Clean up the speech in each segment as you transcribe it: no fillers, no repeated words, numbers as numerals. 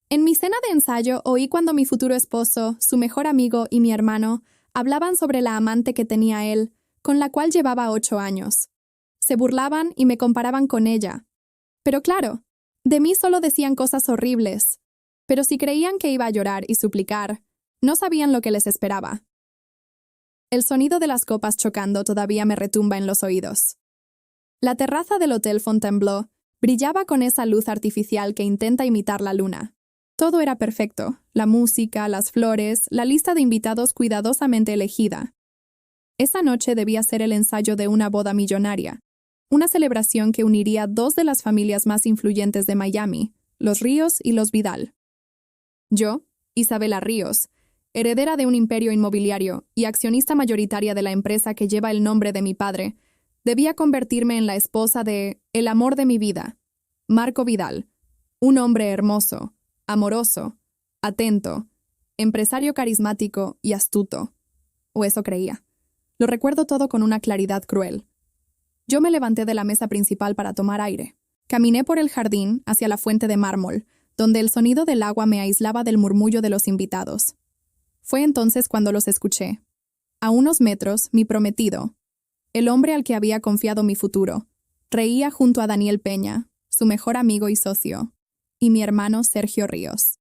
En mi cena de ensayo oí cuando mi futuro esposo, su mejor amigo y mi hermano hablaban sobre la amante que tenía él, con la cual llevaba 8 años. Se burlaban y me comparaban con ella. Pero claro, de mí solo decían cosas horribles. Pero si creían que iba a llorar y suplicar, no sabían lo que les esperaba. El sonido de las copas chocando todavía me retumba en los oídos. La terraza del Hotel Fontainebleau brillaba con esa luz artificial que intenta imitar la luna. Todo era perfecto, la música, las flores, la lista de invitados cuidadosamente elegida. Esa noche debía ser el ensayo de una boda millonaria, una celebración que uniría dos de las familias más influyentes de Miami, los Ríos y los Vidal. Yo, Isabela Ríos, heredera de un imperio inmobiliario y accionista mayoritaria de la empresa que lleva el nombre de mi padre, debía convertirme en la esposa de el amor de mi vida, Marco Vidal, un hombre hermoso, amoroso, atento, empresario carismático y astuto. O eso creía. Lo recuerdo todo con una claridad cruel. Yo me levanté de la mesa principal para tomar aire. Caminé por el jardín hacia la fuente de mármol, donde el sonido del agua me aislaba del murmullo de los invitados. Fue entonces cuando los escuché. A unos metros, mi prometido, el hombre al que había confiado mi futuro, reía junto a Daniel Peña, su mejor amigo y socio, y mi hermano Sergio Ríos.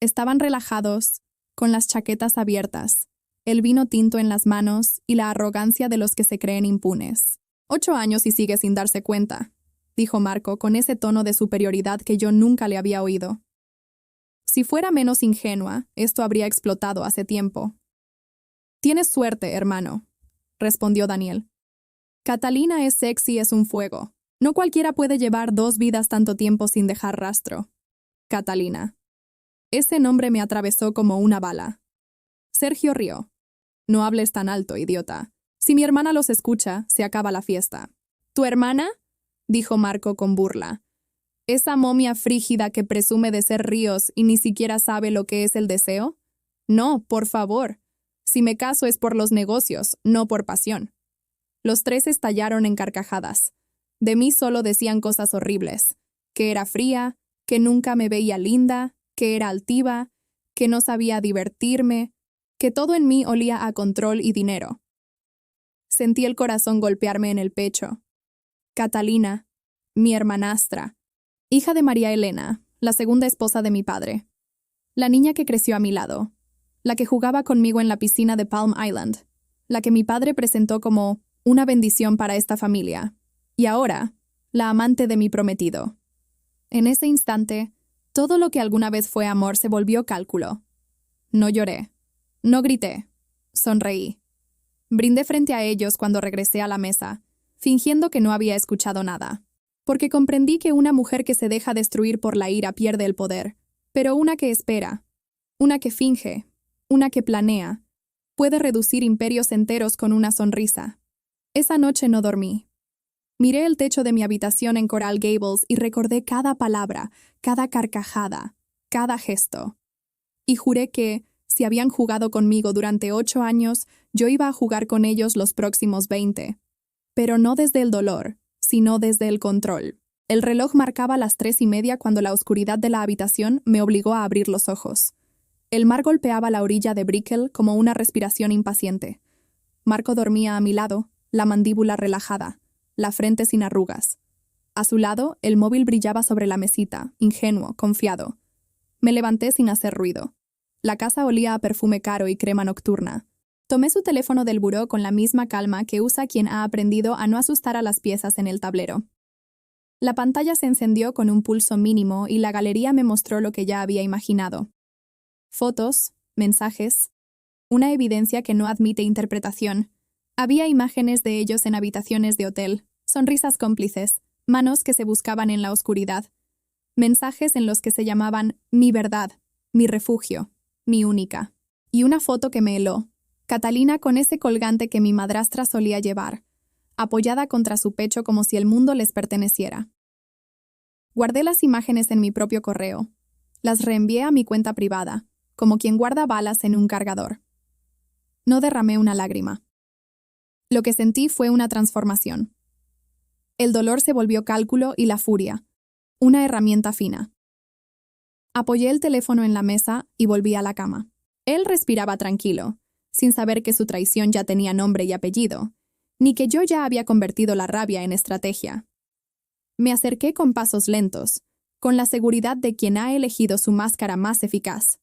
Estaban relajados, con las chaquetas abiertas, el vino tinto en las manos y la arrogancia de los que se creen impunes. 8 años y sigue sin darse cuenta, dijo Marco con ese tono de superioridad que yo nunca le había oído. Si fuera menos ingenua, esto habría explotado hace tiempo. Tienes suerte, hermano, respondió Daniel. Catalina es sexy, es un fuego. No cualquiera puede llevar 2 vidas tanto tiempo sin dejar rastro. Catalina. Ese nombre me atravesó como una bala. Sergio rió. No hables tan alto, idiota. Si mi hermana los escucha, se acaba la fiesta. ¿Tu hermana? Dijo Marco con burla. ¿Esa momia frígida que presume de ser Ríos y ni siquiera sabe lo que es el deseo? No, por favor. Si me caso es por los negocios, no por pasión. Los tres estallaron en carcajadas. De mí solo decían cosas horribles. Que era fría, que nunca me veía linda, que era altiva, que no sabía divertirme, que todo en mí olía a control y dinero. Sentí el corazón golpearme en el pecho. Catalina, mi hermanastra, hija de María Elena, la segunda esposa de mi padre. La niña que creció a mi lado. La que jugaba conmigo en la piscina de Palm Island. La que mi padre presentó como una bendición para esta familia. Y ahora, la amante de mi prometido. En ese instante, todo lo que alguna vez fue amor se volvió cálculo. No lloré. No grité. Sonreí. Brindé frente a ellos cuando regresé a la mesa, fingiendo que no había escuchado nada. Porque comprendí que una mujer que se deja destruir por la ira pierde el poder, pero una que espera, una que finge, una que planea, puede reducir imperios enteros con una sonrisa. Esa noche no dormí. Miré el techo de mi habitación en Coral Gables y recordé cada palabra, cada carcajada, cada gesto. Y juré que, si habían jugado conmigo durante 8 años, yo iba a jugar con ellos los próximos 20. Pero no desde el dolor, sino desde el control. El reloj marcaba las 3:30 cuando la oscuridad de la habitación me obligó a abrir los ojos. El mar golpeaba la orilla de Brickell como una respiración impaciente. Marco dormía a mi lado, la mandíbula relajada, la frente sin arrugas. A su lado, el móvil brillaba sobre la mesita, ingenuo, confiado. Me levanté sin hacer ruido. La casa olía a perfume caro y crema nocturna. Tomé su teléfono del buró con la misma calma que usa quien ha aprendido a no asustar a las piezas en el tablero. La pantalla se encendió con un pulso mínimo y la galería me mostró lo que ya había imaginado. Fotos, mensajes, una evidencia que no admite interpretación. Había imágenes de ellos en habitaciones de hotel, sonrisas cómplices, manos que se buscaban en la oscuridad. Mensajes en los que se llamaban mi verdad, mi refugio, mi única. Y una foto que me heló. Catalina con ese colgante que mi madrastra solía llevar, apoyada contra su pecho como si el mundo les perteneciera. Guardé las imágenes en mi propio correo. Las reenvié a mi cuenta privada, como quien guarda balas en un cargador. No derramé una lágrima. Lo que sentí fue una transformación. El dolor se volvió cálculo y la furia, una herramienta fina. Apoyé el teléfono en la mesa y volví a la cama. Él respiraba tranquilo, sin saber que su traición ya tenía nombre y apellido, ni que yo ya había convertido la rabia en estrategia. Me acerqué con pasos lentos, con la seguridad de quien ha elegido su máscara más eficaz,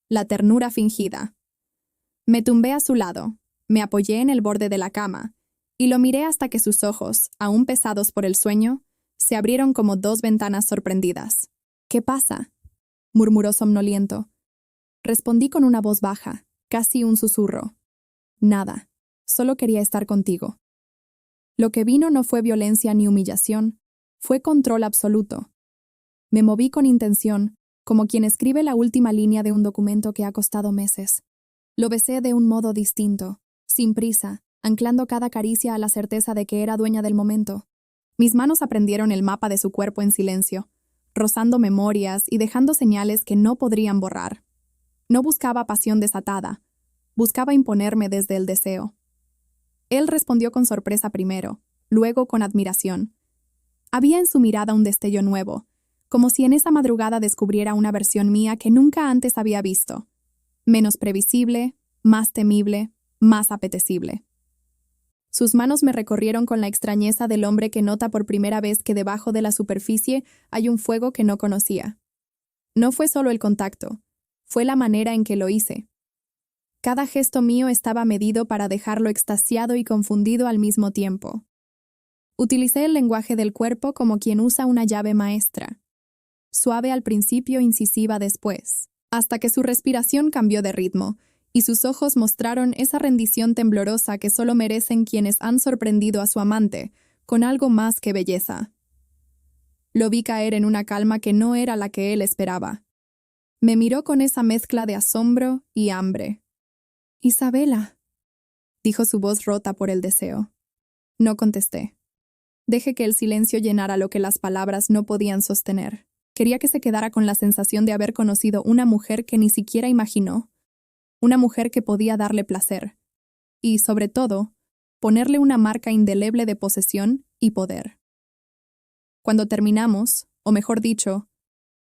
la ternura fingida. Me tumbé a su lado, me apoyé en el borde de la cama, y lo miré hasta que sus ojos, aún pesados por el sueño, se abrieron como dos ventanas sorprendidas. «¿Qué pasa?», murmuró somnoliento. Respondí con una voz baja, casi un susurro. «Nada, solo quería estar contigo». Lo que vino no fue violencia ni humillación, fue control absoluto. Me moví con intención, como quien escribe la última línea de un documento que ha costado meses. Lo besé de un modo distinto, sin prisa, anclando cada caricia a la certeza de que era dueña del momento. Mis manos aprendieron el mapa de su cuerpo en silencio, rozando memorias y dejando señales que no podrían borrar. No buscaba pasión desatada, buscaba imponerme desde el deseo. Él respondió con sorpresa primero, luego con admiración. Había en su mirada un destello nuevo, como si en esa madrugada descubriera una versión mía que nunca antes había visto. Menos previsible, más temible, más apetecible. Sus manos me recorrieron con la extrañeza del hombre que nota por primera vez que debajo de la superficie hay un fuego que no conocía. No fue solo el contacto, fue la manera en que lo hice. Cada gesto mío estaba medido para dejarlo extasiado y confundido al mismo tiempo. Utilicé el lenguaje del cuerpo como quien usa una llave maestra. Suave al principio, incisiva después, hasta que su respiración cambió de ritmo, y sus ojos mostraron esa rendición temblorosa que solo merecen quienes han sorprendido a su amante con algo más que belleza. Lo vi caer en una calma que no era la que él esperaba. Me miró con esa mezcla de asombro y hambre. «Isabela», dijo su voz rota por el deseo. No contesté. Dejé que el silencio llenara lo que las palabras no podían sostener. Quería que se quedara con la sensación de haber conocido una mujer que ni siquiera imaginó, una mujer que podía darle placer, y, sobre todo, ponerle una marca indeleble de posesión y poder. Cuando terminamos, o mejor dicho,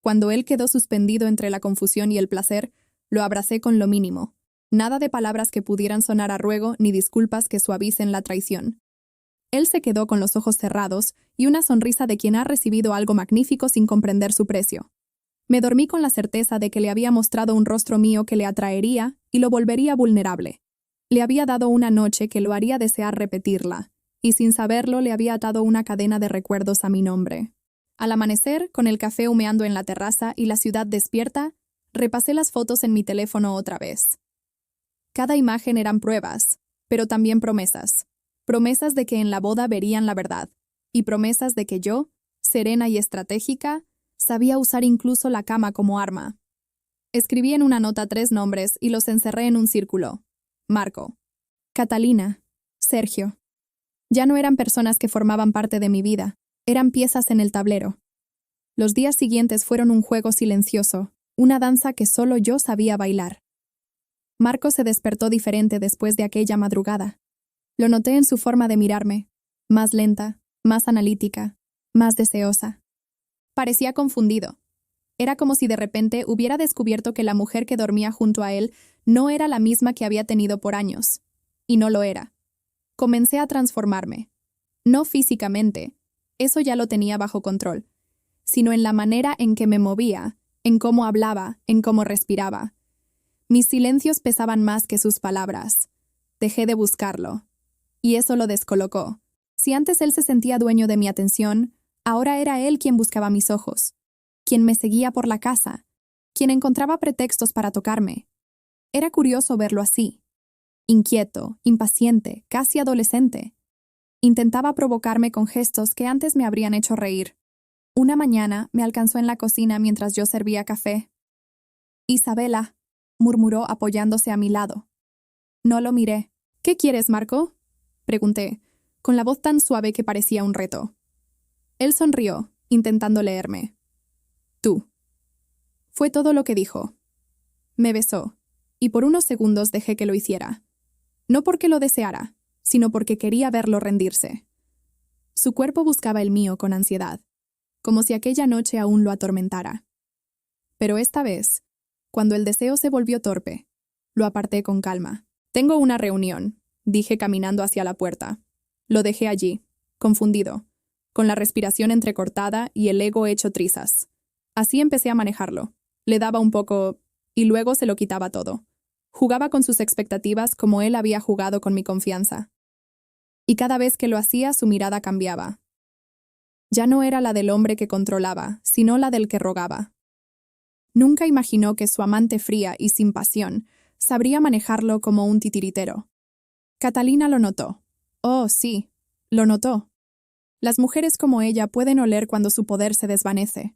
cuando él quedó suspendido entre la confusión y el placer, lo abracé con lo mínimo, nada de palabras que pudieran sonar a ruego ni disculpas que suavicen la traición. Él se quedó con los ojos cerrados y una sonrisa de quien ha recibido algo magnífico sin comprender su precio. Me dormí con la certeza de que le había mostrado un rostro mío que le atraería y lo volvería vulnerable. Le había dado una noche que lo haría desear repetirla, y sin saberlo le había atado una cadena de recuerdos a mi nombre. Al amanecer, con el café humeando en la terraza y la ciudad despierta, repasé las fotos en mi teléfono otra vez. Cada imagen eran pruebas, pero también promesas. Promesas de que en la boda verían la verdad, y promesas de que yo, serena y estratégica, sabía usar incluso la cama como arma. Escribí en una nota 3 nombres y los encerré en un círculo. Marco, Catalina, Sergio. Ya no eran personas que formaban parte de mi vida, eran piezas en el tablero. Los días siguientes fueron un juego silencioso, una danza que solo yo sabía bailar. Marco se despertó diferente después de aquella madrugada. Lo noté en su forma de mirarme, más lenta, más analítica, más deseosa. Parecía confundido. Era como si de repente hubiera descubierto que la mujer que dormía junto a él no era la misma que había tenido por años. Y no lo era. Comencé a transformarme. No físicamente, eso ya lo tenía bajo control, sino en la manera en que me movía, en cómo hablaba, en cómo respiraba. Mis silencios pesaban más que sus palabras. Dejé de buscarlo. Y eso lo descolocó. Si antes él se sentía dueño de mi atención, ahora era él quien buscaba mis ojos, quien me seguía por la casa, quien encontraba pretextos para tocarme. Era curioso verlo así. Inquieto, impaciente, casi adolescente. Intentaba provocarme con gestos que antes me habrían hecho reír. Una mañana me alcanzó en la cocina mientras yo servía café. «Isabela», murmuró apoyándose a mi lado. No lo miré. «¿Qué quieres, Marco?», pregunté, con la voz tan suave que parecía un reto. Él sonrió, intentando leerme. «Tú». Fue todo lo que dijo. Me besó, y por unos segundos dejé que lo hiciera. No porque lo deseara, sino porque quería verlo rendirse. Su cuerpo buscaba el mío con ansiedad, como si aquella noche aún lo atormentara. Pero esta vez, cuando el deseo se volvió torpe, lo aparté con calma. Tengo una reunión, dije caminando hacia la puerta. Lo dejé allí, confundido, con la respiración entrecortada y el ego hecho trizas. Así empecé a manejarlo. Le daba un poco y luego se lo quitaba todo. Jugaba con sus expectativas como él había jugado con mi confianza. Y cada vez que lo hacía, su mirada cambiaba. Ya no era la del hombre que controlaba, sino la del que rogaba. Nunca imaginó que su amante fría y sin pasión sabría manejarlo como un titiritero. Catalina lo notó. Oh, sí, lo notó. Las mujeres como ella pueden oler cuando su poder se desvanece.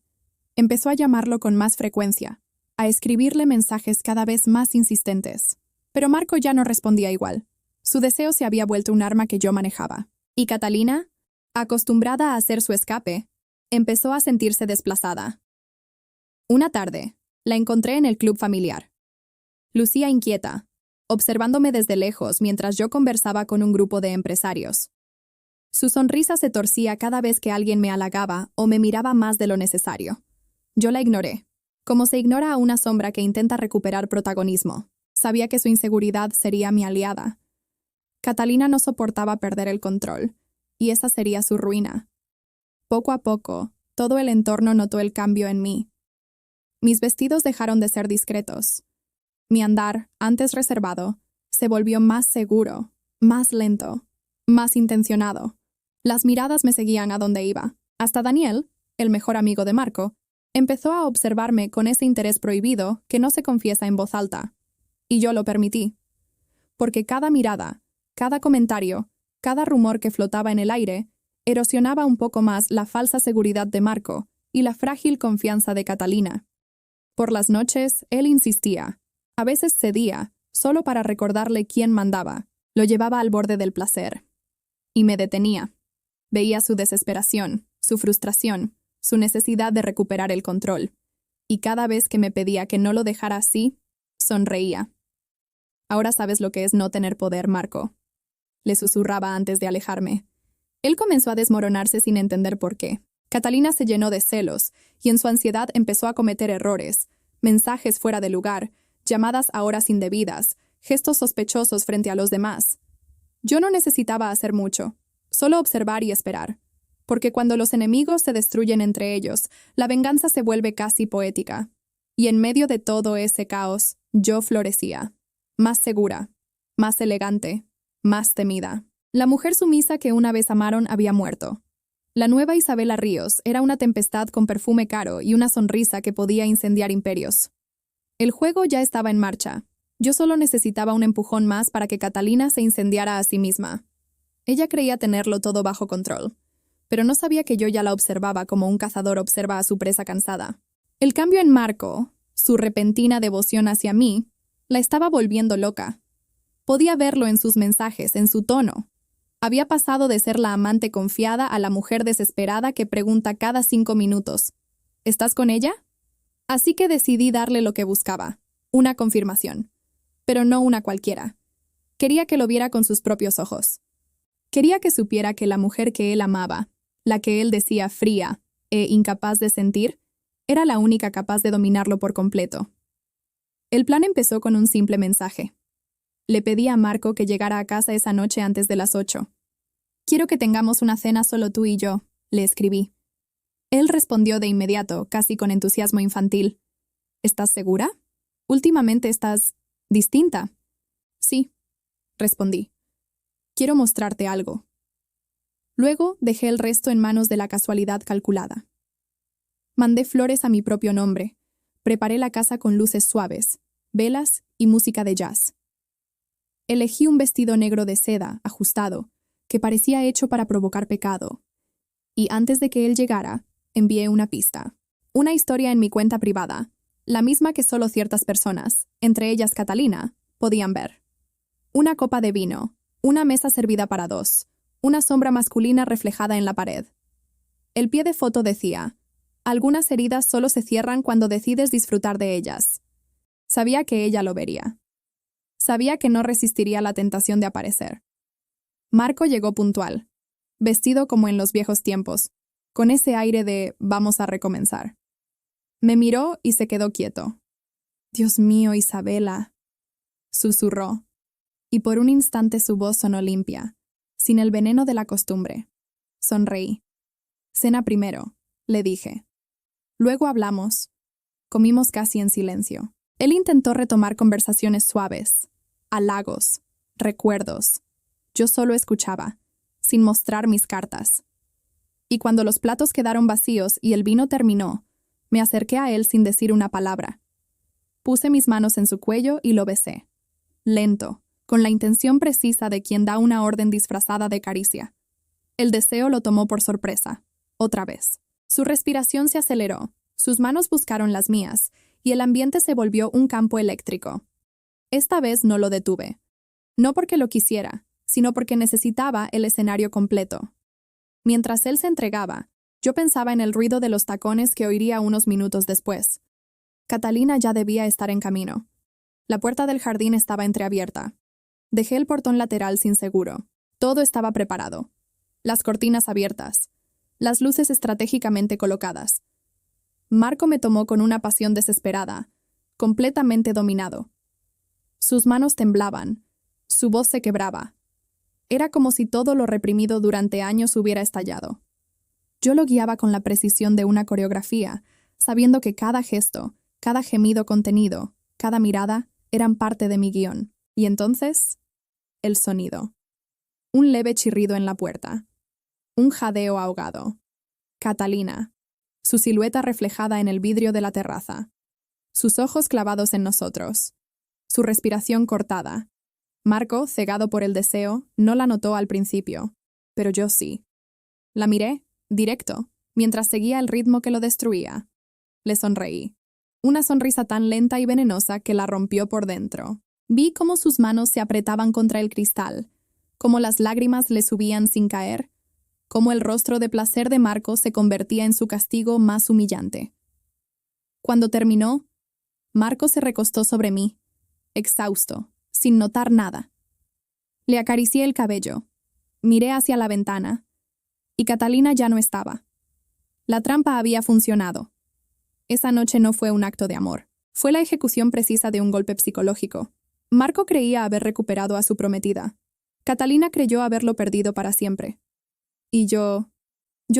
Empezó a llamarlo con más frecuencia, a escribirle mensajes cada vez más insistentes. Pero Marco ya no respondía igual. Su deseo se había vuelto un arma que yo manejaba. Y Catalina, acostumbrada a hacer su escape, empezó a sentirse desplazada. Una tarde, la encontré en el club familiar. Lucía inquieta, observándome desde lejos mientras yo conversaba con un grupo de empresarios. Su sonrisa se torcía cada vez que alguien me halagaba o me miraba más de lo necesario. Yo la ignoré, como se ignora a una sombra que intenta recuperar protagonismo. Sabía que su inseguridad sería mi aliada. Catalina no soportaba perder el control, y esa sería su ruina. Poco a poco, todo el entorno notó el cambio en mí. Mis vestidos dejaron de ser discretos. Mi andar, antes reservado, se volvió más seguro, más lento, más intencionado. Las miradas me seguían a donde iba. Hasta Daniel, el mejor amigo de Marco, empezó a observarme con ese interés prohibido que no se confiesa en voz alta. Y yo lo permití. Porque cada mirada, cada comentario, cada rumor que flotaba en el aire, erosionaba un poco más la falsa seguridad de Marco y la frágil confianza de Catalina. Por las noches, él insistía. A veces cedía, solo para recordarle quién mandaba. Lo llevaba al borde del placer. Y me detenía. Veía su desesperación, su frustración, su necesidad de recuperar el control. Y cada vez que me pedía que no lo dejara así, sonreía. Ahora sabes lo que es no tener poder, Marco. Le susurraba antes de alejarme. Él comenzó a desmoronarse sin entender por qué. Catalina se llenó de celos, y en su ansiedad empezó a cometer errores, mensajes fuera de lugar, llamadas a horas indebidas, gestos sospechosos frente a los demás. Yo no necesitaba hacer mucho, solo observar y esperar, porque cuando los enemigos se destruyen entre ellos, la venganza se vuelve casi poética. Y en medio de todo ese caos, yo florecía, más segura, más elegante, más temida. La mujer sumisa que una vez amaron había muerto. La nueva Isabela Ríos era una tempestad con perfume caro y una sonrisa que podía incendiar imperios. El juego ya estaba en marcha. Yo solo necesitaba un empujón más para que Catalina se incendiara a sí misma. Ella creía tenerlo todo bajo control, pero no sabía que yo ya la observaba como un cazador observa a su presa cansada. El cambio en Marco, su repentina devoción hacia mí, la estaba volviendo loca. Podía verlo en sus mensajes, en su tono. Había pasado de ser la amante confiada a la mujer desesperada que pregunta cada 5 minutos, ¿estás con ella? Así que decidí darle lo que buscaba, una confirmación. Pero no una cualquiera. Quería que lo viera con sus propios ojos. Quería que supiera que la mujer que él amaba, la que él decía fría e incapaz de sentir, era la única capaz de dominarlo por completo. El plan empezó con un simple mensaje. Le pedí a Marco que llegara a casa esa noche antes de las 8. «Quiero que tengamos una cena solo tú y yo», le escribí. Él respondió de inmediato, casi con entusiasmo infantil. «¿Estás segura? Últimamente estás distinta». «Sí», respondí. «Quiero mostrarte algo». Luego dejé el resto en manos de la casualidad calculada. Mandé flores a mi propio nombre. Preparé la casa con luces suaves, velas y música de jazz. Elegí un vestido negro de seda, ajustado, que parecía hecho para provocar pecado. Y antes de que él llegara, envié una pista. Una historia en mi cuenta privada, la misma que solo ciertas personas, entre ellas Catalina, podían ver. Una copa de vino, una mesa servida para 2, una sombra masculina reflejada en la pared. El pie de foto decía, «Algunas heridas solo se cierran cuando decides disfrutar de ellas». Sabía que ella lo vería. Sabía que no resistiría la tentación de aparecer. Marco llegó puntual, vestido como en los viejos tiempos, con ese aire de «vamos a recomenzar». Me miró y se quedó quieto. «Dios mío, Isabela», susurró, y por un instante su voz sonó limpia, sin el veneno de la costumbre. Sonreí. «Cena primero», le dije. Luego hablamos. Comimos casi en silencio. Él intentó retomar conversaciones suaves, halagos, recuerdos. Yo solo escuchaba, sin mostrar mis cartas. Y cuando los platos quedaron vacíos y el vino terminó, me acerqué a él sin decir una palabra. Puse mis manos en su cuello y lo besé. Lento, con la intención precisa de quien da una orden disfrazada de caricia. El deseo lo tomó por sorpresa, otra vez. Su respiración se aceleró, sus manos buscaron las mías, y el ambiente se volvió un campo eléctrico. Esta vez no lo detuve. No porque lo quisiera, sino porque necesitaba el escenario completo. Mientras él se entregaba, yo pensaba en el ruido de los tacones que oiría unos minutos después. Catalina ya debía estar en camino. La puerta del jardín estaba entreabierta. Dejé el portón lateral sin seguro. Todo estaba preparado. Las cortinas abiertas. Las luces estratégicamente colocadas. Marco me tomó con una pasión desesperada, completamente dominado. Sus manos temblaban, su voz se quebraba. Era como si todo lo reprimido durante años hubiera estallado. Yo lo guiaba con la precisión de una coreografía, sabiendo que cada gesto, cada gemido contenido, cada mirada eran parte de mi guión. Y entonces, el sonido. Un leve chirrido en la puerta. Un jadeo ahogado. Catalina. Su silueta reflejada en el vidrio de la terraza. Sus ojos clavados en nosotros. Su respiración cortada. Marco, cegado por el deseo, no la notó al principio, pero yo sí. La miré, directo, mientras seguía el ritmo que lo destruía. Le sonreí. Una sonrisa tan lenta y venenosa que la rompió por dentro. Vi cómo sus manos se apretaban contra el cristal, cómo las lágrimas le subían sin caer, cómo el rostro de placer de Marco se convertía en su castigo más humillante. Cuando terminó, Marco se recostó sobre mí, exhausto, sin notar nada. Le acaricié el cabello, miré hacia la ventana, y Catalina ya no estaba. La trampa había funcionado. Esa noche no fue un acto de amor, fue la ejecución precisa de un golpe psicológico. Marco creía haber recuperado a su prometida. Catalina creyó haberlo perdido para siempre. Y yo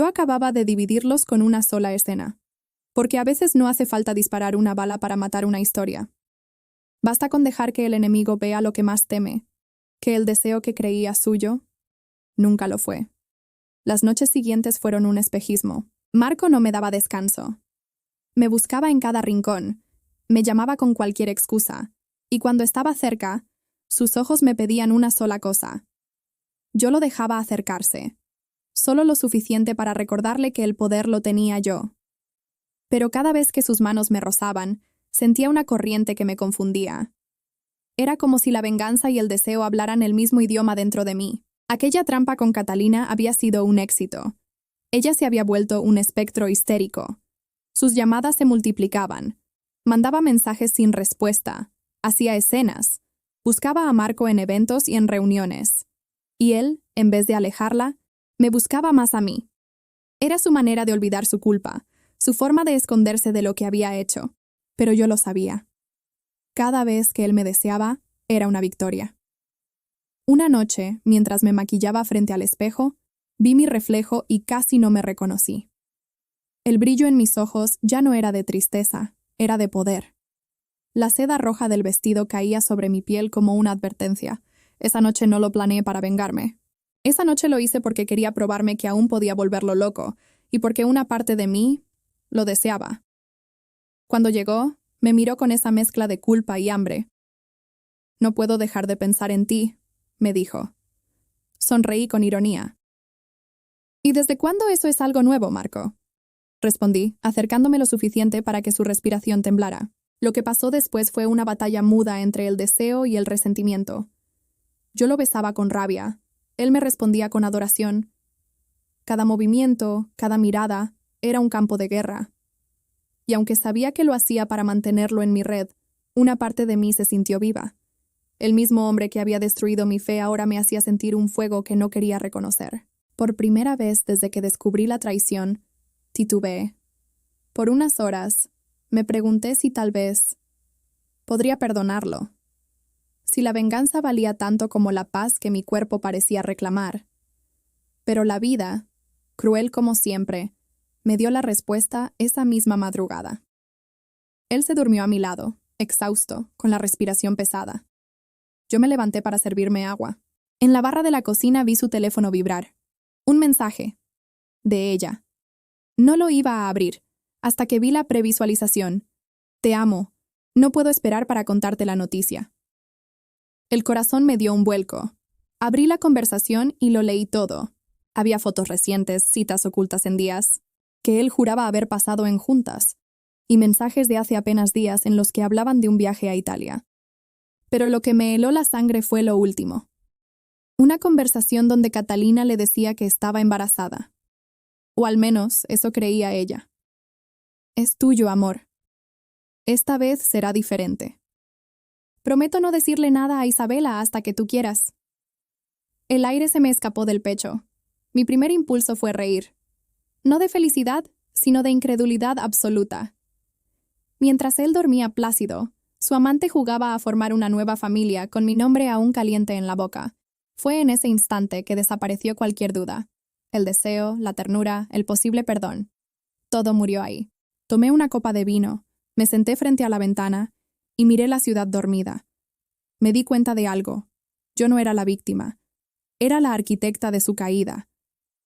acababa de dividirlos con una sola escena. Porque a veces no hace falta disparar una bala para matar una historia. Basta con dejar que el enemigo vea lo que más teme, que el deseo que creía suyo nunca lo fue. Las noches siguientes fueron un espejismo. Marco no me daba descanso. Me buscaba en cada rincón, me llamaba con cualquier excusa, y cuando estaba cerca, sus ojos me pedían una sola cosa. Yo lo dejaba acercarse, solo lo suficiente para recordarle que el poder lo tenía yo. Pero cada vez que sus manos me rozaban, sentía una corriente que me confundía. Era como si la venganza y el deseo hablaran el mismo idioma dentro de mí. Aquella trampa con Catalina había sido un éxito. Ella se había vuelto un espectro histérico. Sus llamadas se multiplicaban. Mandaba mensajes sin respuesta. Hacía escenas. Buscaba a Marco en eventos y en reuniones. Y él, en vez de alejarla, me buscaba más a mí. Era su manera de olvidar su culpa, su forma de esconderse de lo que había hecho. Pero yo lo sabía. Cada vez que él me deseaba, era una victoria. Una noche, mientras me maquillaba frente al espejo, vi mi reflejo y casi no me reconocí. El brillo en mis ojos ya no era de tristeza, era de poder. La seda roja del vestido caía sobre mi piel como una advertencia. Esa noche no lo planeé para vengarme. Esa noche lo hice porque quería probarme que aún podía volverlo loco, y porque una parte de mí lo deseaba. Cuando llegó, me miró con esa mezcla de culpa y hambre. «No puedo dejar de pensar en ti», me dijo. Sonreí con ironía. «¿Y desde cuándo eso es algo nuevo, Marco?», respondí, acercándome lo suficiente para que su respiración temblara. Lo que pasó después fue una batalla muda entre el deseo y el resentimiento. Yo lo besaba con rabia. Él me respondía con adoración. Cada movimiento, cada mirada, era un campo de guerra. Y aunque sabía que lo hacía para mantenerlo en mi red, una parte de mí se sintió viva. El mismo hombre que había destruido mi fe ahora me hacía sentir un fuego que no quería reconocer. Por primera vez desde que descubrí la traición, titubeé. Por unas horas, Me pregunté si tal vez podría perdonarlo. Si la venganza valía tanto como la paz que mi cuerpo parecía reclamar. Pero la vida, cruel como siempre, me dio la respuesta esa misma madrugada. Él se durmió a mi lado, exhausto, con la respiración pesada. Yo me levanté para servirme agua. En la barra de la cocina vi su teléfono vibrar. Un mensaje. De ella. No lo iba a abrir, hasta que vi la previsualización. Te amo. No puedo esperar para contarte la noticia. El corazón me dio un vuelco. Abrí la conversación y lo leí todo. Había fotos recientes, citas ocultas en días, que él juraba haber pasado en juntas, y mensajes de hace apenas días en los que hablaban de un viaje a Italia. Pero lo que me heló la sangre fue lo último. Una conversación donde Catalina le decía que estaba embarazada. O al menos eso creía ella. Es tuyo, amor. Esta vez será diferente. Prometo no decirle nada a Isabela hasta que tú quieras. El aire se me escapó del pecho. Mi primer impulso fue reír. No de felicidad, sino de incredulidad absoluta. Mientras él dormía plácido, su amante jugaba a formar una nueva familia con mi nombre aún caliente en la boca. Fue en ese instante que desapareció cualquier duda. El deseo, la ternura, el posible perdón. Todo murió ahí. Tomé una copa de vino, me senté frente a la ventana y miré la ciudad dormida. Me di cuenta de algo. Yo no era la víctima. Era la arquitecta de su caída.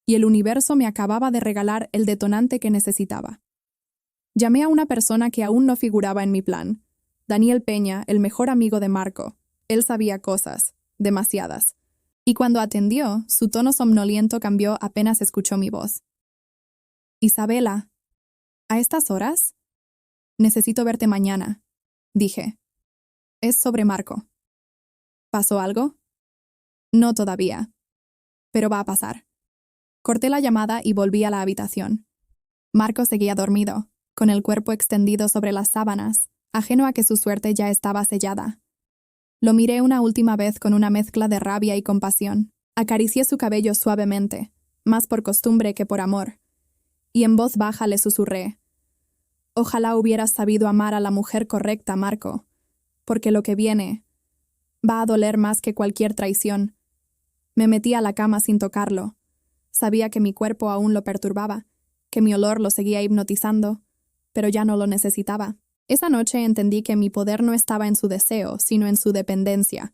Y el universo me acababa de regalar el detonante que necesitaba. Llamé a una persona que aún no figuraba en mi plan. Daniel Peña, el mejor amigo de Marco. Él sabía cosas, demasiadas. Y cuando atendió, su tono somnoliento cambió apenas escuchó mi voz. Isabela, ¿a estas horas? Necesito verte mañana, dije. Es sobre Marco. ¿Pasó algo? No todavía. Pero va a pasar. Corté la llamada y volví a la habitación. Marco seguía dormido, con el cuerpo extendido sobre las sábanas, ajeno a que su suerte ya estaba sellada. Lo miré una última vez con una mezcla de rabia y compasión. Acaricié su cabello suavemente, más por costumbre que por amor, y en voz baja le susurré. Ojalá hubieras sabido amar a la mujer correcta, Marco, porque lo que viene va a doler más que cualquier traición. Me metí a la cama sin tocarlo. Sabía que mi cuerpo aún lo perturbaba, que mi olor lo seguía hipnotizando, pero ya no lo necesitaba. Esa noche entendí que mi poder no estaba en su deseo, sino en su dependencia,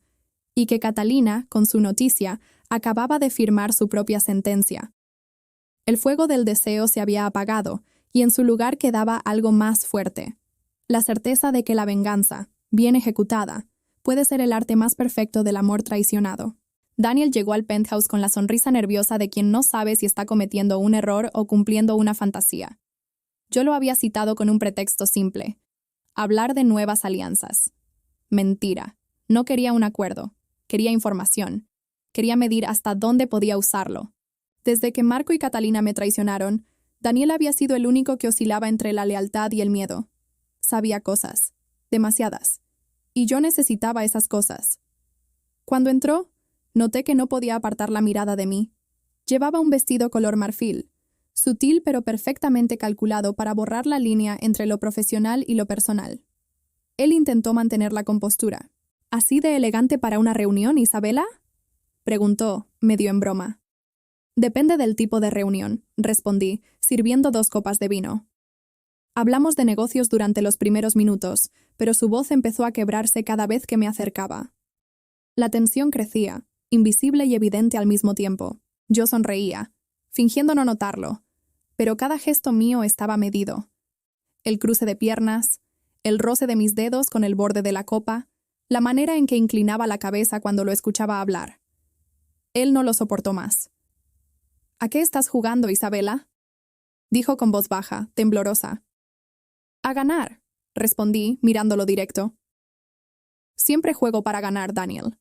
y que Catalina, con su noticia, acababa de firmar su propia sentencia. El fuego del deseo se había apagado, y en su lugar quedaba algo más fuerte. La certeza de que la venganza, bien ejecutada, puede ser el arte más perfecto del amor traicionado. Daniel llegó al penthouse con la sonrisa nerviosa de quien no sabe si está cometiendo un error o cumpliendo una fantasía. Yo lo había citado con un pretexto simple. Hablar de nuevas alianzas. Mentira. No quería un acuerdo. Quería información. Quería medir hasta dónde podía usarlo. Desde que Marco y Catalina me traicionaron, Daniel había sido el único que oscilaba entre la lealtad y el miedo. Sabía cosas. Demasiadas. Y yo necesitaba esas cosas. Cuando entró, noté que no podía apartar la mirada de mí. Llevaba un vestido color marfil, sutil pero perfectamente calculado para borrar la línea entre lo profesional y lo personal. Él intentó mantener la compostura. ¿Así de elegante para una reunión, Isabela? Preguntó, medio en broma. Depende del tipo de reunión, respondí, sirviendo 2 copas de vino. Hablamos de negocios durante los primeros minutos, pero su voz empezó a quebrarse cada vez que me acercaba. La tensión crecía, invisible y evidente al mismo tiempo. Yo sonreía, fingiendo no notarlo, pero cada gesto mío estaba medido. El cruce de piernas, el roce de mis dedos con el borde de la copa, la manera en que inclinaba la cabeza cuando lo escuchaba hablar. Él no lo soportó más. ¿A qué estás jugando, Isabela? Dijo con voz baja, temblorosa. A ganar, respondí, mirándolo directo. Siempre juego para ganar, Daniel.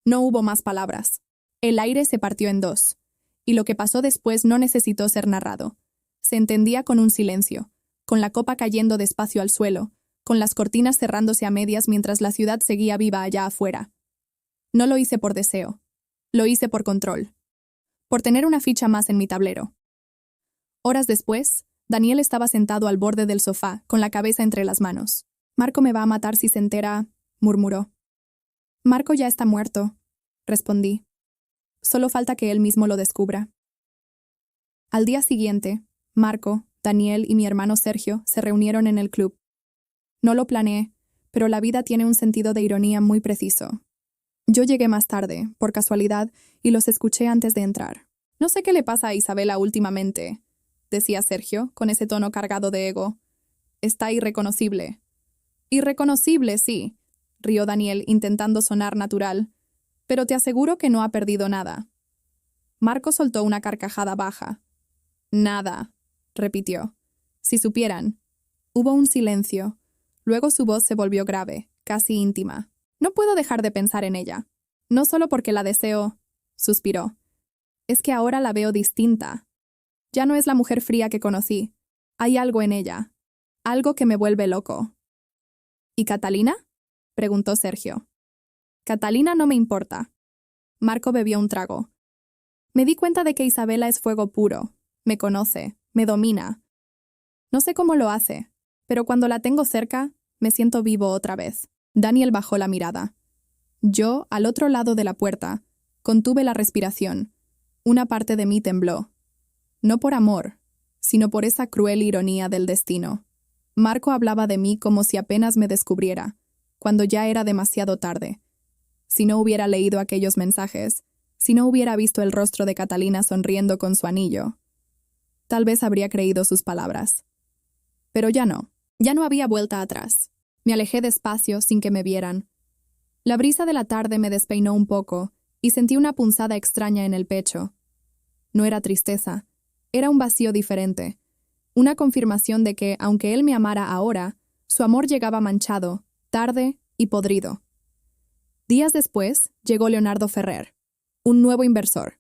No hubo más palabras. El aire se partió en 2, y lo que pasó después no necesitó ser narrado. Se entendía con un silencio, con la copa cayendo despacio al suelo, con las cortinas cerrándose a medias mientras la ciudad seguía viva allá afuera. No lo hice por deseo. Lo hice por control. Por tener una ficha más en mi tablero. Horas después, Daniel estaba sentado al borde del sofá, con la cabeza entre las manos. «Marco me va a matar si se entera», murmuró. «Marco ya está muerto», respondí. «Solo falta que él mismo lo descubra». Al día siguiente, Marco, Daniel y mi hermano Sergio se reunieron en el club. No lo planeé, pero la vida tiene un sentido de ironía muy preciso. Yo llegué más tarde, por casualidad, y los escuché antes de entrar. «No sé qué le pasa a Isabela últimamente», decía Sergio, con ese tono cargado de ego. «Está irreconocible». «Irreconocible, sí», rió Daniel, intentando sonar natural. «Pero te aseguro que no ha perdido nada». Marco soltó una carcajada baja. «Nada», repitió. «Si supieran». Hubo un silencio. Luego su voz se volvió grave, casi íntima. «No puedo dejar de pensar en ella. No solo porque la deseo», suspiró. «Es que ahora la veo distinta. Ya no es la mujer fría que conocí. Hay algo en ella. Algo que me vuelve loco». «¿Y Catalina?», preguntó Sergio. «Catalina no me importa». Marco bebió un trago. «Me di cuenta de que Isabela es fuego puro. Me conoce, me domina. No sé cómo lo hace, pero cuando la tengo cerca, me siento vivo otra vez». Daniel bajó la mirada. Yo, al otro lado de la puerta, contuve la respiración. Una parte de mí tembló. No por amor, sino por esa cruel ironía del destino. Marco hablaba de mí como si apenas me descubriera, cuando ya era demasiado tarde. Si no hubiera leído aquellos mensajes, si no hubiera visto el rostro de Catalina sonriendo con su anillo, tal vez habría creído sus palabras. Pero ya no había vuelta atrás. Me alejé despacio sin que me vieran. La brisa de la tarde me despeinó un poco y sentí una punzada extraña en el pecho. No era tristeza, era un vacío diferente, una confirmación de que, aunque él me amara ahora, su amor llegaba manchado, tarde y podrido. Días después llegó Leonardo Ferrer, un nuevo inversor.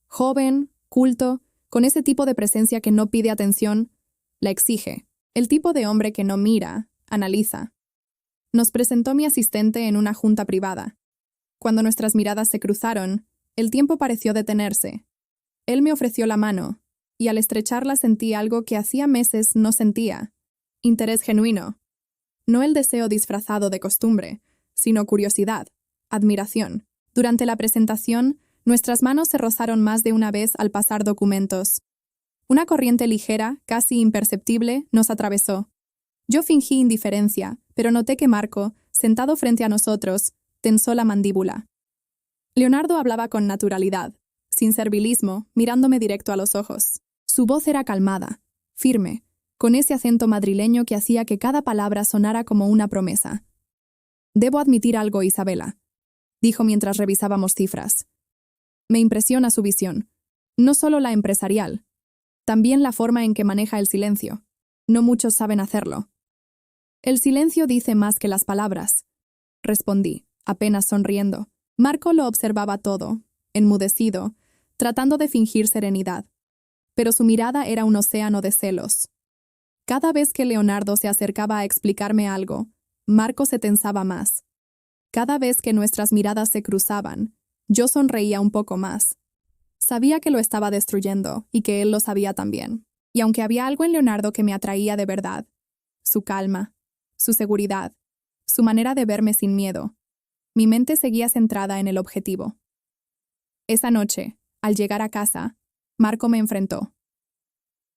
Joven, culto, con ese tipo de presencia que no pide atención, la exige. El tipo de hombre que no mira, analiza. Nos presentó mi asistente en una junta privada. Cuando nuestras miradas se cruzaron, el tiempo pareció detenerse. Él me ofreció la mano, y al estrecharla sentí algo que hacía meses no sentía. Interés genuino. No el deseo disfrazado de costumbre, sino curiosidad, admiración. Durante la presentación, nuestras manos se rozaron más de una vez al pasar documentos. Una corriente ligera, casi imperceptible, nos atravesó. Yo fingí indiferencia, pero noté que Marco, sentado frente a nosotros, tensó la mandíbula. Leonardo hablaba con naturalidad, sin servilismo, mirándome directo a los ojos. Su voz era calmada, firme, con ese acento madrileño que hacía que cada palabra sonara como una promesa. «Debo admitir algo, Isabela», dijo mientras revisábamos cifras. «Me impresiona su visión, no solo la empresarial, también la forma en que maneja el silencio. No muchos saben hacerlo». «El silencio dice más que las palabras», respondí, apenas sonriendo. Marco lo observaba todo, enmudecido, tratando de fingir serenidad. Pero su mirada era un océano de celos. Cada vez que Leonardo se acercaba a explicarme algo, Marco se tensaba más. Cada vez que nuestras miradas se cruzaban, yo sonreía un poco más. Sabía que lo estaba destruyendo y que él lo sabía también. Y aunque había algo en Leonardo que me atraía de verdad, su calma, su seguridad, su manera de verme sin miedo, mi mente seguía centrada en el objetivo. Esa noche, al llegar a casa, Marco me enfrentó.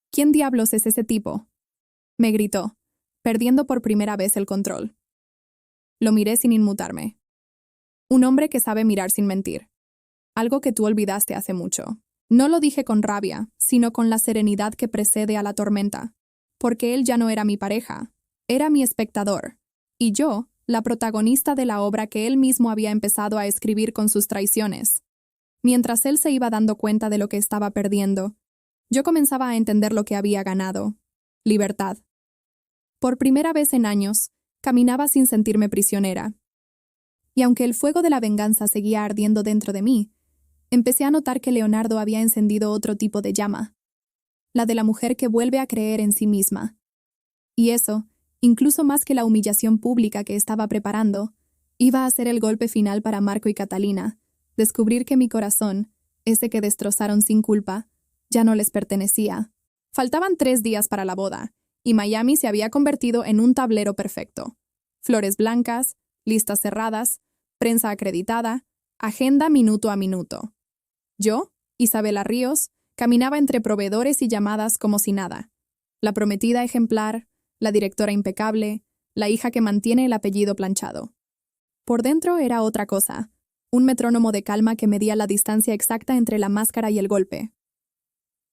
«¿Quién diablos es ese tipo?», me gritó, perdiendo por primera vez el control. Lo miré sin inmutarme. «Un hombre que sabe mirar sin mentir. Algo que tú olvidaste hace mucho». No lo dije con rabia, sino con la serenidad que precede a la tormenta, porque él ya no era mi pareja, era mi espectador, y yo, la protagonista de la obra que él mismo había empezado a escribir con sus traiciones. Mientras él se iba dando cuenta de lo que estaba perdiendo, yo comenzaba a entender lo que había ganado: libertad. Por primera vez en años, caminaba sin sentirme prisionera. Y aunque el fuego de la venganza seguía ardiendo dentro de mí, empecé a notar que Leonardo había encendido otro tipo de llama, la de la mujer que vuelve a creer en sí misma. Y eso, incluso más que la humillación pública que estaba preparando, iba a ser el golpe final para Marco y Catalina, descubrir que mi corazón, ese que destrozaron sin culpa, ya no les pertenecía. Faltaban 3 días para la boda, y Miami se había convertido en un tablero perfecto. Flores blancas, listas cerradas, prensa acreditada, agenda minuto a minuto. Yo, Isabela Ríos, caminaba entre proveedores y llamadas como si nada. La prometida ejemplar, la directora impecable, la hija que mantiene el apellido planchado. Por dentro era otra cosa, un metrónomo de calma que medía la distancia exacta entre la máscara y el golpe.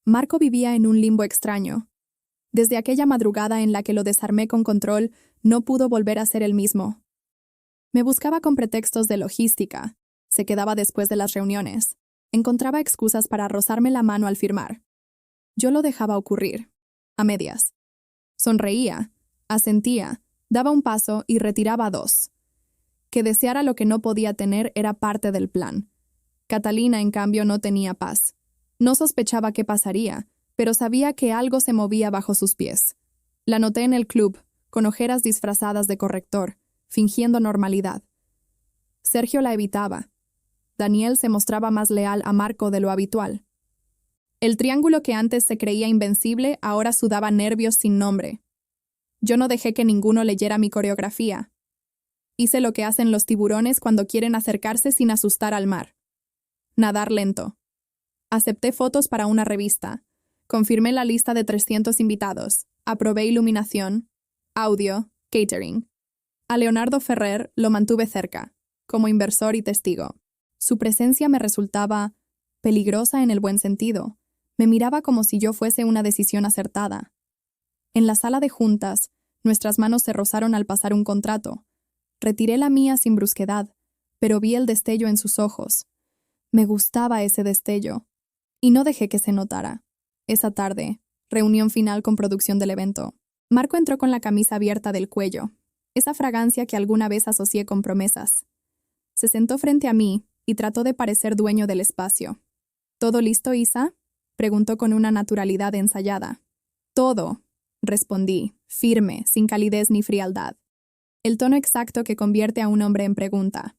Marco vivía en un limbo extraño. Desde aquella madrugada en la que lo desarmé con control, no pudo volver a ser el mismo. Me buscaba con pretextos de logística, se quedaba después de las reuniones, encontraba excusas para rozarme la mano al firmar. Yo lo dejaba ocurrir, a medias. Sonreía, asentía, daba un paso y retiraba 2. Que deseara lo que no podía tener era parte del plan. Catalina, en cambio, no tenía paz. No sospechaba qué pasaría, pero sabía que algo se movía bajo sus pies. La noté en el club, con ojeras disfrazadas de corrector, fingiendo normalidad. Sergio la evitaba. Daniel se mostraba más leal a Marco de lo habitual. El triángulo que antes se creía invencible ahora sudaba nervios sin nombre. Yo no dejé que ninguno leyera mi coreografía. Hice lo que hacen los tiburones cuando quieren acercarse sin asustar al mar. Nadar lento. Acepté fotos para una revista. Confirmé la lista de 300 invitados. Aprobé iluminación, audio, catering. A Leonardo Ferrer lo mantuve cerca, como inversor y testigo. Su presencia me resultaba peligrosa en el buen sentido. Me miraba como si yo fuese una decisión acertada. En la sala de juntas, nuestras manos se rozaron al pasar un contrato. Retiré la mía sin brusquedad, pero vi el destello en sus ojos. Me gustaba ese destello. Y no dejé que se notara. Esa tarde, reunión final con producción del evento. Marco entró con la camisa abierta del cuello, esa fragancia que alguna vez asocié con promesas. Se sentó frente a mí y trató de parecer dueño del espacio. ¿Todo listo, Isa?, preguntó con una naturalidad ensayada. Todo, respondí, firme, sin calidez ni frialdad. El tono exacto que convierte a un hombre en pregunta.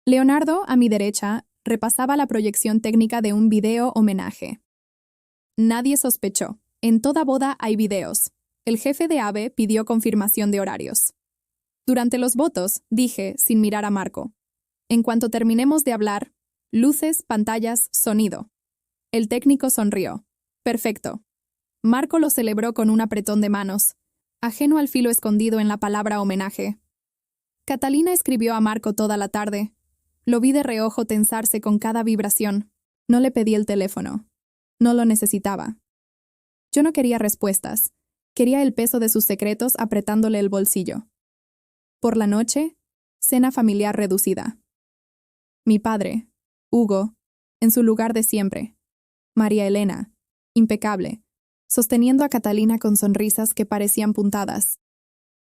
Leonardo, a mi derecha, repasaba la proyección técnica de un video homenaje. Nadie sospechó. En toda boda hay videos. El jefe de AVE pidió confirmación de horarios. Durante los votos, dije, sin mirar a Marco. En cuanto terminemos de hablar, luces, pantallas, sonido. El técnico sonrió. Perfecto. Marco lo celebró con un apretón de manos, ajeno al filo escondido en la palabra homenaje. Catalina escribió a Marco toda la tarde. Lo vi de reojo tensarse con cada vibración. No le pedí el teléfono. No lo necesitaba. Yo no quería respuestas. Quería el peso de sus secretos apretándole el bolsillo. Por la noche, cena familiar reducida. Mi padre, Hugo, en su lugar de siempre. María Elena, impecable, sosteniendo a Catalina con sonrisas que parecían puntadas.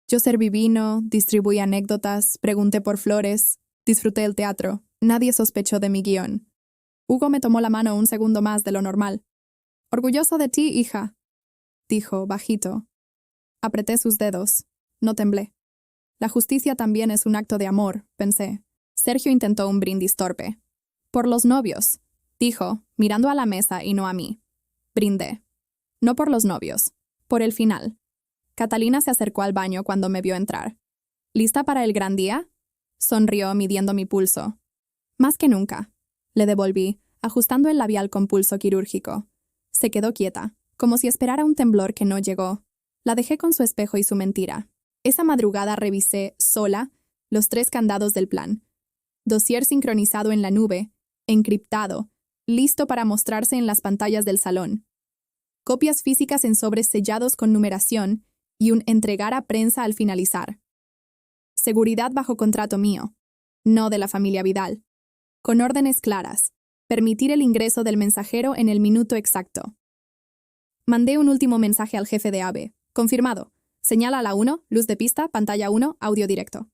Yo serví vino, distribuí anécdotas, pregunté por flores, disfruté el teatro. Nadie sospechó de mi guión. Hugo me tomó la mano un segundo más de lo normal. «Orgulloso de ti, hija», dijo, bajito. Apreté sus dedos. No temblé. La justicia también es un acto de amor, pensé. Sergio intentó un brindis torpe. «Por los novios», dijo, mirando a la mesa y no a mí. Brindé. No por los novios, por el final. Catalina se acercó al baño cuando me vio entrar. «¿Lista para el gran día?», sonrió midiendo mi pulso. «Más que nunca», le devolví, ajustando el labial con pulso quirúrgico. Se quedó quieta, como si esperara un temblor que no llegó. La dejé con su espejo y su mentira. Esa madrugada revisé, sola, los 3 candados del plan. Dossier sincronizado en la nube, encriptado, listo para mostrarse en las pantallas del salón. Copias físicas en sobres sellados con numeración y un entregar a prensa al finalizar. Seguridad bajo contrato mío, no de la familia Vidal. Con órdenes claras. Permitir el ingreso del mensajero en el minuto exacto. Mandé un último mensaje al jefe de AVE. Confirmado. Señala a la 1, luz de pista, pantalla 1, audio directo.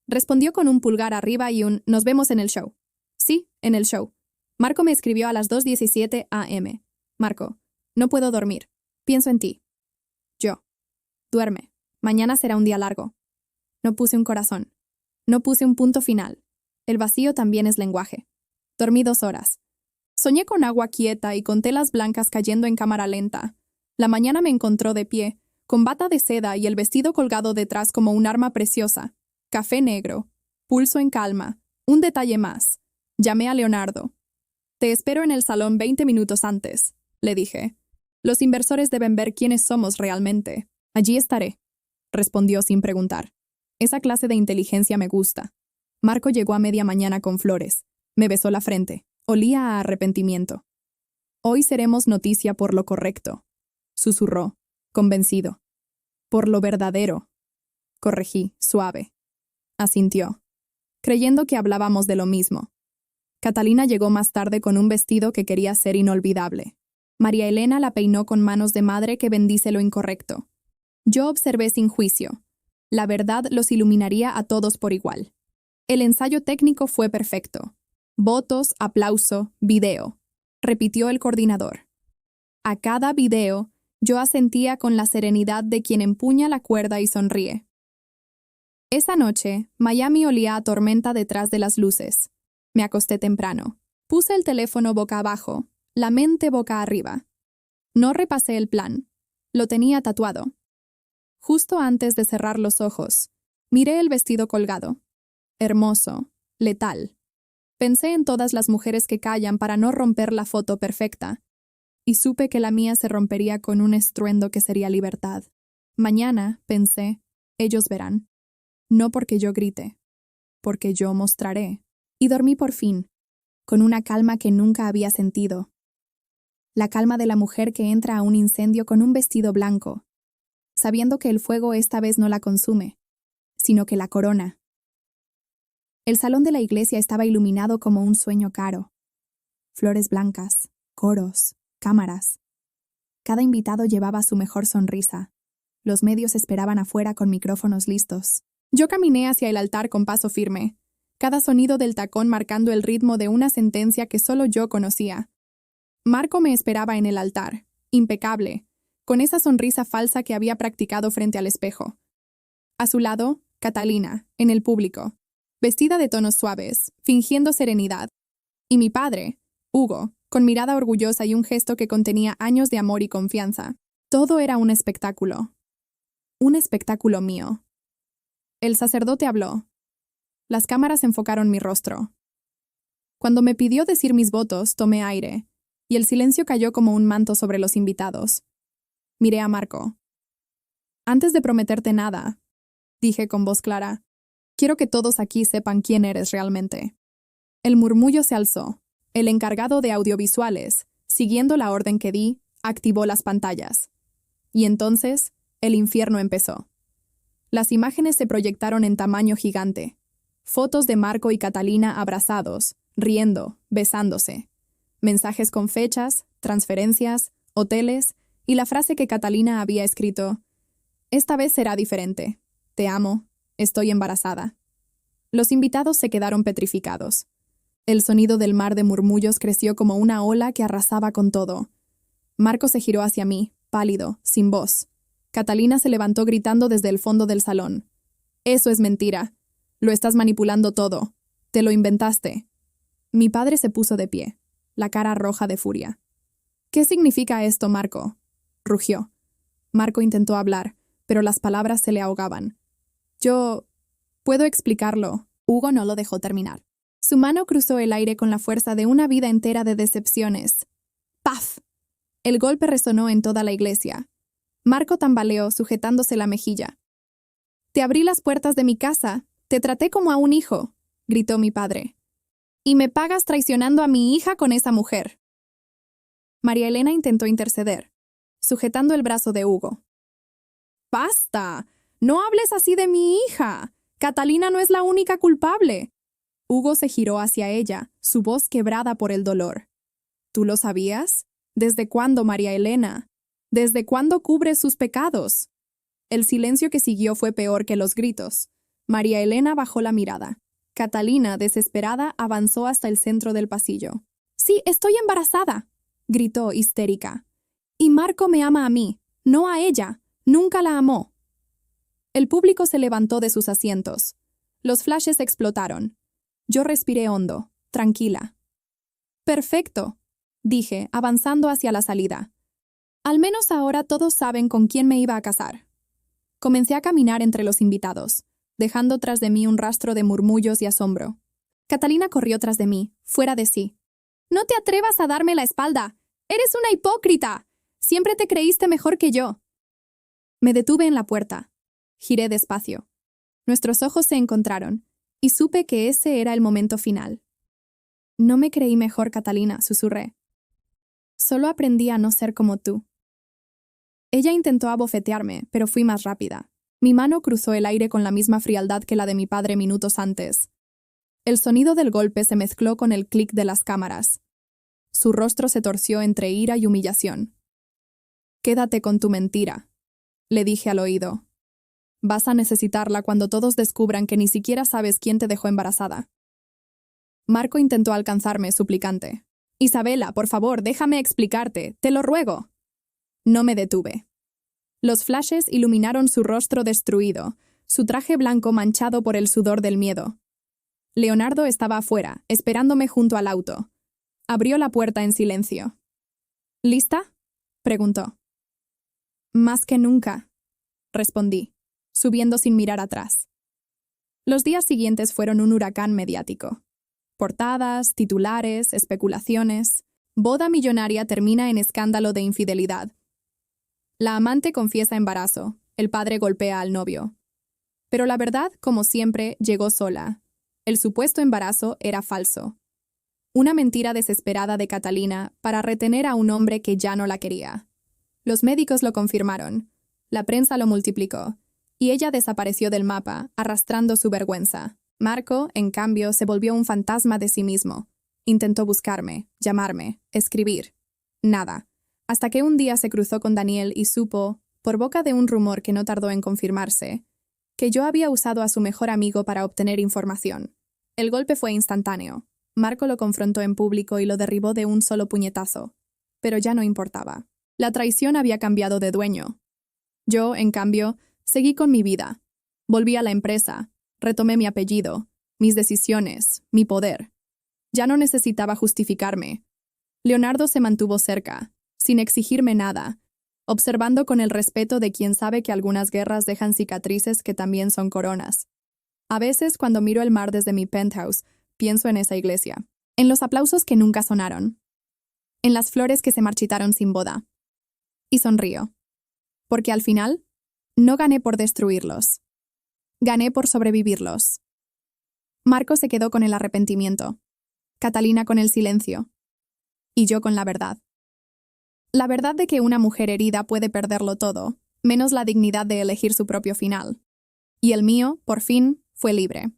Respondió con un pulgar arriba y un «Nos vemos en el show». Sí, en el show. Marco me escribió a las 2:17 am. Marco, no puedo dormir. Pienso en ti. Yo. Duerme. Mañana será un día largo. No puse un corazón. No puse un punto final. El vacío también es lenguaje. Dormí 2 horas. Soñé con agua quieta y con telas blancas cayendo en cámara lenta. La mañana me encontró de pie, con bata de seda y el vestido colgado detrás como un arma preciosa. Café negro. Pulso en calma. Un detalle más. Llamé a Leonardo. Te espero en el salón 20 minutos antes, le dije. Los inversores deben ver quiénes somos realmente. Allí estaré, respondió sin preguntar. Esa clase de inteligencia me gusta. Marco llegó a media mañana con flores. Me besó la frente. Olía a arrepentimiento. Hoy seremos noticia por lo correcto, susurró, convencido. Por lo verdadero, corregí, suave. Asintió, creyendo que hablábamos de lo mismo. Catalina llegó más tarde con un vestido que quería ser inolvidable. María Elena la peinó con manos de madre que bendice lo incorrecto. Yo observé sin juicio. La verdad los iluminaría a todos por igual. El ensayo técnico fue perfecto. Votos, aplauso, video, repitió el coordinador. A cada video, yo asentía con la serenidad de quien empuña la cuerda y sonríe. Esa noche, Miami olía a tormenta detrás de las luces. Me acosté temprano. Puse el teléfono boca abajo, la mente boca arriba. No repasé el plan. Lo tenía tatuado. Justo antes de cerrar los ojos, miré el vestido colgado. Hermoso, letal. Pensé en todas las mujeres que callan para no romper la foto perfecta, y supe que la mía se rompería con un estruendo que sería libertad. Mañana, pensé, ellos verán. No porque yo grite, porque yo mostraré. Y dormí por fin, con una calma que nunca había sentido. La calma de la mujer que entra a un incendio con un vestido blanco, sabiendo que el fuego esta vez no la consume, sino que la corona. El salón de la iglesia estaba iluminado como un sueño caro. Flores blancas, coros, cámaras. Cada invitado llevaba su mejor sonrisa. Los medios esperaban afuera con micrófonos listos. Yo caminé hacia el altar con paso firme, cada sonido del tacón marcando el ritmo de una sentencia que solo yo conocía. Marco me esperaba en el altar, impecable, con esa sonrisa falsa que había practicado frente al espejo. A su lado, Catalina, en el público, vestida de tonos suaves, fingiendo serenidad. Y mi padre, Hugo, con mirada orgullosa y un gesto que contenía años de amor y confianza. Todo era un espectáculo. Un espectáculo mío. El sacerdote habló. Las cámaras enfocaron mi rostro. Cuando me pidió decir mis votos, tomé aire, y el silencio cayó como un manto sobre los invitados. Miré a Marco. Antes de prometerte nada, dije con voz clara, quiero que todos aquí sepan quién eres realmente. El murmullo se alzó. El encargado de audiovisuales, siguiendo la orden que di, activó las pantallas. Y entonces, el infierno empezó. Las imágenes se proyectaron en tamaño gigante. Fotos de Marco y Catalina abrazados, riendo, besándose. Mensajes con fechas, transferencias, hoteles y la frase que Catalina había escrito. Esta vez será diferente. Te amo. Estoy embarazada. Los invitados se quedaron petrificados. El sonido del mar de murmullos creció como una ola que arrasaba con todo. Marco se giró hacia mí, pálido, sin voz. Catalina se levantó gritando desde el fondo del salón. Eso es mentira. Lo estás manipulando todo. Te lo inventaste. Mi padre se puso de pie, la cara roja de furia. ¿Qué significa esto, Marco? Rugió. Marco intentó hablar, pero las palabras se le ahogaban. Yo... puedo explicarlo. Hugo no lo dejó terminar. Su mano cruzó el aire con la fuerza de una vida entera de decepciones. ¡Paf! El golpe resonó en toda la iglesia. Marco tambaleó, sujetándose la mejilla. Te abrí las puertas de mi casa. Te traté como a un hijo, gritó mi padre. Y me pagas traicionando a mi hija con esa mujer. María Elena intentó interceder, sujetando el brazo de Hugo. ¡Basta! ¡No hables así de mi hija! Catalina no es la única culpable. Hugo se giró hacia ella, su voz quebrada por el dolor. ¿Tú lo sabías? ¿Desde cuándo, María Elena? ¿Desde cuándo cubres sus pecados? El silencio que siguió fue peor que los gritos. María Elena bajó la mirada. Catalina, desesperada, avanzó hasta el centro del pasillo. «Sí, estoy embarazada», gritó histérica. «Y Marco me ama a mí, no a ella. Nunca la amó». El público se levantó de sus asientos. Los flashes explotaron. Yo respiré hondo, tranquila. «Perfecto», dije, avanzando hacia la salida. Al menos ahora todos saben con quién me iba a casar. Comencé a caminar entre los invitados, dejando tras de mí un rastro de murmullos y asombro. Catalina corrió tras de mí, fuera de sí. «¡No te atrevas a darme la espalda! ¡Eres una hipócrita! Siempre te creíste mejor que yo». Me detuve en la puerta. Giré despacio. Nuestros ojos se encontraron, y supe que ese era el momento final. «No me creí mejor, Catalina», susurré. «Solo aprendí a no ser como tú». Ella intentó abofetearme, pero fui más rápida. Mi mano cruzó el aire con la misma frialdad que la de mi padre minutos antes. El sonido del golpe se mezcló con el clic de las cámaras. Su rostro se torció entre ira y humillación. «Quédate con tu mentira», le dije al oído. «Vas a necesitarla cuando todos descubran que ni siquiera sabes quién te dejó embarazada». Marco intentó alcanzarme, suplicante. «Isabela, por favor, déjame explicarte, te lo ruego». No me detuve. Los flashes iluminaron su rostro destruido, su traje blanco manchado por el sudor del miedo. Leonardo estaba afuera, esperándome junto al auto. Abrió la puerta en silencio. «¿Lista?», preguntó. «Más que nunca», respondí, subiendo sin mirar atrás. Los días siguientes fueron un huracán mediático. Portadas, titulares, especulaciones. Boda millonaria termina en escándalo de infidelidad. La amante confiesa embarazo, el padre golpea al novio. Pero la verdad, como siempre, llegó sola. El supuesto embarazo era falso. Una mentira desesperada de Catalina para retener a un hombre que ya no la quería. Los médicos lo confirmaron, la prensa lo multiplicó, y ella desapareció del mapa, arrastrando su vergüenza. Marco, en cambio, se volvió un fantasma de sí mismo. Intentó buscarme, llamarme, escribir. Nada. Hasta que un día se cruzó con Daniel y supo, por boca de un rumor que no tardó en confirmarse, que yo había usado a su mejor amigo para obtener información. El golpe fue instantáneo. Marco lo confrontó en público y lo derribó de un solo puñetazo. Pero ya no importaba. La traición había cambiado de dueño. Yo, en cambio, seguí con mi vida. Volví a la empresa, retomé mi apellido, mis decisiones, mi poder. Ya no necesitaba justificarme. Leonardo se mantuvo cerca, sin exigirme nada, observando con el respeto de quien sabe que algunas guerras dejan cicatrices que también son coronas. A veces, cuando miro el mar desde mi penthouse, pienso en esa iglesia, en los aplausos que nunca sonaron, en las flores que se marchitaron sin boda. Y sonrío, porque al final, no gané por destruirlos. Gané por sobrevivirlos. Marco se quedó con el arrepentimiento, Catalina con el silencio, y yo con la verdad. La verdad de que una mujer herida puede perderlo todo, menos la dignidad de elegir su propio final. Y el mío, por fin, fue libre.